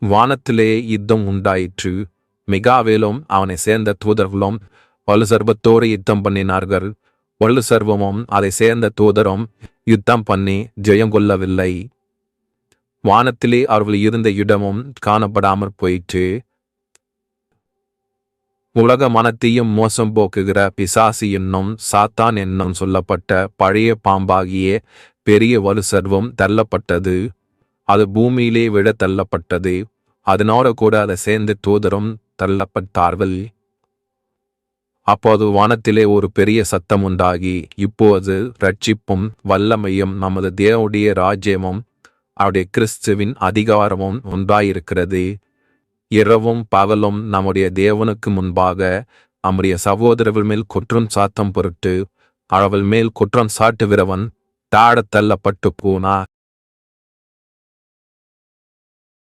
வானத்திலே யுத்தம் உண்டாயிற்று. மிகாவேலும் அவனை சேர்ந்த தூதர்களும் வலுசர்வத்தோடு யுத்தம் பண்ணினார்கள். வலுசர்வமும் அதை சேர்ந்த தூதரும் யுத்தம் பண்ணி ஜெயங்கொள்ளவில்லை. வானத்திலே அவர்கள் இருந்த இடமும் காணப்படாமற் போயிற்று. உலக மனத்தையும் மோசம் போக்குகிற பிசாசு என்னும் சாத்தான் என்னும் சொல்லப்பட்ட பழைய பாம்பாகிய பெரிய வலுசர்வம் தள்ளப்பட்டது. அது பூமியிலே விழ தள்ளப்பட்டது. அதனோடு கூட அதை சேர்ந்து தூதரும் தள்ளப்பட்டார்கள். அப்போது வானத்திலே ஒரு பெரிய சத்தம் உண்டாகி, இப்போது இரட்சிப்பும் வல்லமையும் நமது தேவனுடைய ராஜ்யமும் அவருடைய கிறிஸ்துவின் அதிகாரமும் உண்டாயிருக்கிறது. இரவும் பகலும் நம்முடைய தேவனுக்கு முன்பாக நம்முடைய சகோதரர்கள் மேல் குற்றம் சாத்தம் பொருட்டு அவள் மேல் குற்றம் சாட்டுகிறவன் தாழ தள்ளப்பட்டு போனார்.